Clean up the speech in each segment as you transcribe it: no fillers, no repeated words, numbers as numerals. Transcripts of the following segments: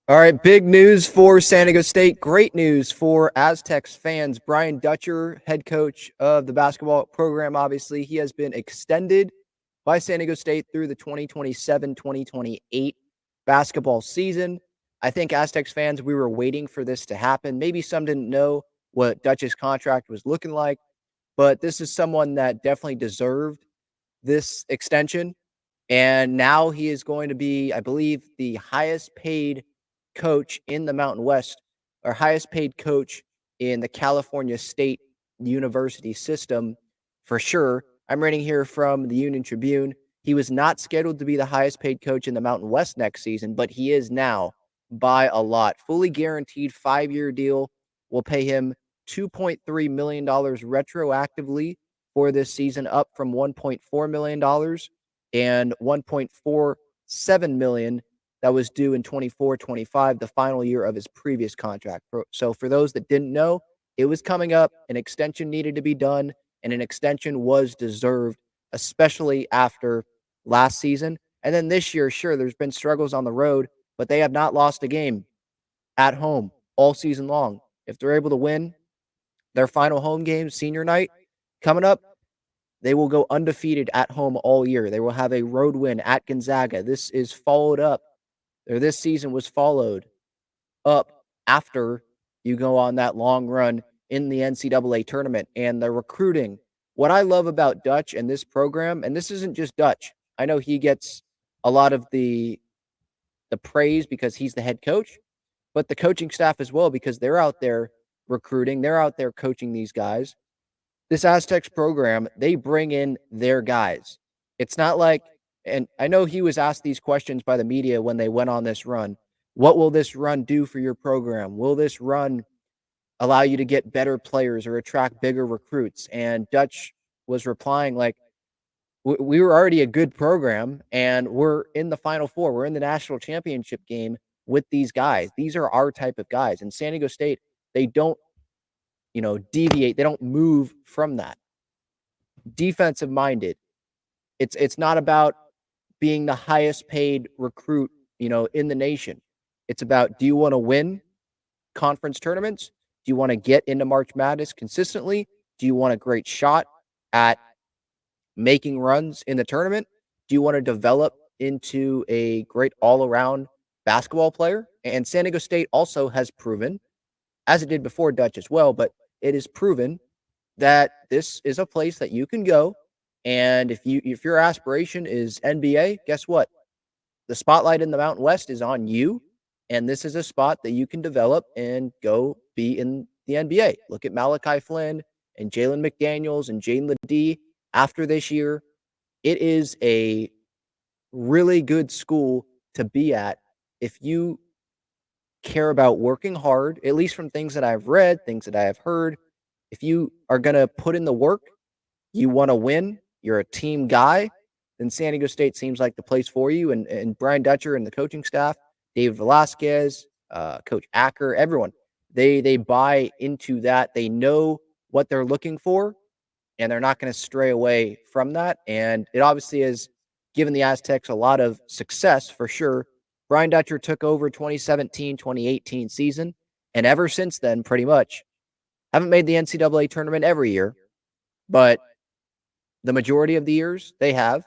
All right, big news for San Diego State. Great news for Aztecs fans. Brian Dutcher, head coach of the basketball program, obviously, he has been extended by San Diego State through the 2027-2028 basketball season. I think Aztecs fans, we were waiting for this to happen. Maybe some didn't know what Dutch's contract was looking like, but this is someone that definitely deserved this extension. And now he is going to be, I believe, the highest paid coach in the Mountain West, or highest paid coach in the California State University system for sure. I'm reading here from the Union Tribune. He was not scheduled to be the highest paid coach in the Mountain West next season, but he is now by a lot. Fully guaranteed 5-year deal will pay him $2.3 million retroactively for this season, up from $1.4 million and $1.47 million that was due in 24-25, the final year of his previous contract. So for those that didn't know, it was coming up. An extension needed to be done, and an extension was deserved, especially after last season. And then this year, sure, there's been struggles on the road, but they have not lost a game at home all season long. If they're able to win their final home game, senior night, coming up, they will go undefeated at home all year. They will have a road win at Gonzaga. This season was followed up after you go on that long run in the NCAA tournament. And the recruiting, what I love about Dutch and this program, and this isn't just Dutch. I know he gets a lot of the praise because he's the head coach, but the coaching staff as well, because they're out there recruiting, they're out there coaching these guys. This Aztecs program, they bring in their guys. It's not like, and I know he was asked these questions by the media when they went on this run. What will this run do for your program? Will this run allow you to get better players or attract bigger recruits? And Dutch was replying like, we were already a good program and we're in the Final Four. We're in the national championship game with these guys. These are our type of guys. And San Diego State, they don't, deviate. They don't move from that. Defensive minded. It's not about being the highest paid recruit, in the nation. It's about, do you want to win conference tournaments? Do you want to get into March Madness consistently? Do you want a great shot at making runs in the tournament? Do you want to develop into a great all-around basketball player? And San Diego State also has proven, as it did before Dutch as well, but it is proven that this is a place that you can go. And if your aspiration is NBA, guess what? The spotlight in the Mountain West is on you. And this is a spot that you can develop and go be in the NBA. Look at Malachi Flynn and Jalen McDaniels and Jane Ledee after this year. It is a really good school to be at if you care about working hard, at least from things that I've read, things that I have heard. If you are going to put in the work, you want to win, you're a team guy, then San Diego State seems like the place for you. And Brian Dutcher and the coaching staff, David Velasquez, Coach Acker, everyone, they buy into that. They know what they're looking for, and they're not going to stray away from that. And it obviously has given the Aztecs a lot of success for sure. Brian Dutcher took over 2017-2018 season, and ever since then, pretty much, haven't made the NCAA tournament every year, but the majority of the years they have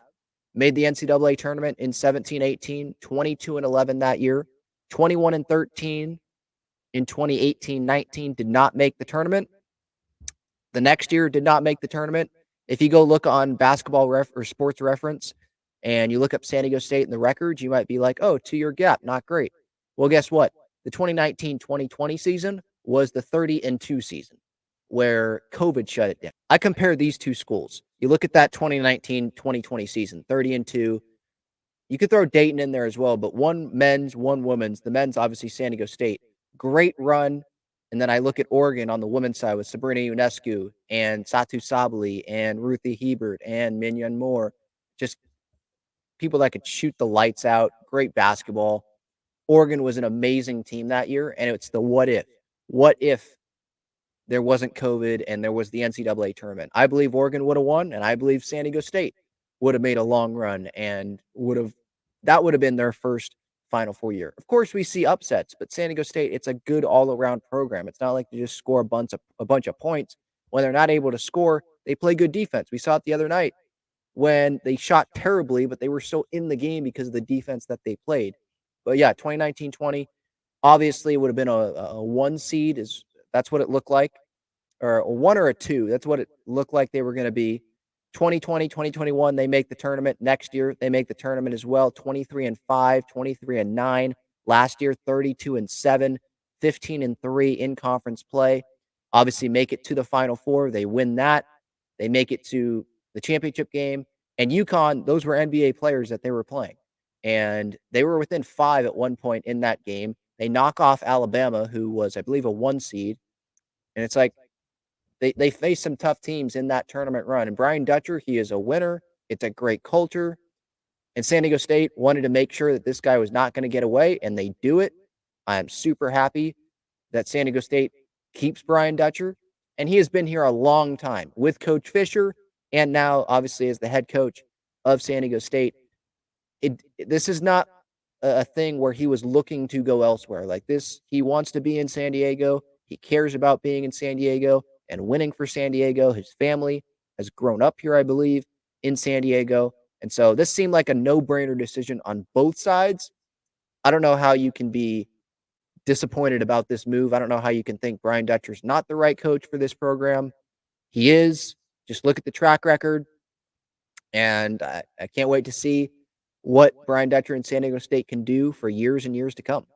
made the NCAA tournament in 17-18, 22-11 that year, 21-13 in 2018-19, did not make the tournament. The next year did not make the tournament. If you go look on Basketball or Sports Reference and you look up San Diego State and the records, you might be like, oh, 2-year gap, not great. Well, guess what? The 2019-2020 season was the 30-2 season where COVID shut it down. I compare these two schools. You look at that 2019-2020 season, 30-2. You could throw Dayton in there as well, but one men's, one women's. The men's, obviously, San Diego State. Great run. And then I look at Oregon on the women's side with Sabrina Ionescu and Satu Sabali and Ruthie Hebert and Mignon Moore. Just people that could shoot the lights out. Great basketball. Oregon was an amazing team that year, and it's the what if. What if there wasn't COVID and there was the NCAA tournament? I believe Oregon would have won, and I believe San Diego State would have made a long run and that would have been their first Final Four year. Of course, we see upsets, but San Diego State, it's a good all-around program. It's not like they just score a bunch of points. When they're not able to score, they play good defense. We saw it the other night when they shot terribly, but they were still in the game because of the defense that they played. But yeah, 2019-20, obviously it would have been a one seed is that's what it looked like, or a one or a two. That's what it looked like they were going to be. 2020, 2021, they make the tournament. Next year, they make the tournament as well. 23-5, 23-9. Last year, 32-7, 15-3 in conference play. Obviously, make it to the Final Four. They win that. They make it to the championship game. And UConn, those were NBA players that they were playing. And they were within 5 at one point in that game. They knock off Alabama, who was, I believe, a one seed. And it's like, they face some tough teams in that tournament run. And Brian Dutcher, he is a winner. It's a great culture. And San Diego State wanted to make sure that this guy was not going to get away, and they do it. I am super happy that San Diego State keeps Brian Dutcher. And he has been here a long time with Coach Fisher and now, obviously, as the head coach of San Diego State. This is not a thing where he was looking to go elsewhere. Like this, he wants to be in San Diego. He cares about being in San Diego and winning for San Diego. His family has grown up here, I believe, in San Diego. And so this seemed like a no-brainer decision on both sides. I don't know how you can be disappointed about this move. I don't know how you can think Brian Dutcher's not the right coach for this program. He is. Just look at the track record. And I can't wait to see what Brian Dutcher and San Diego State can do for years and years to come.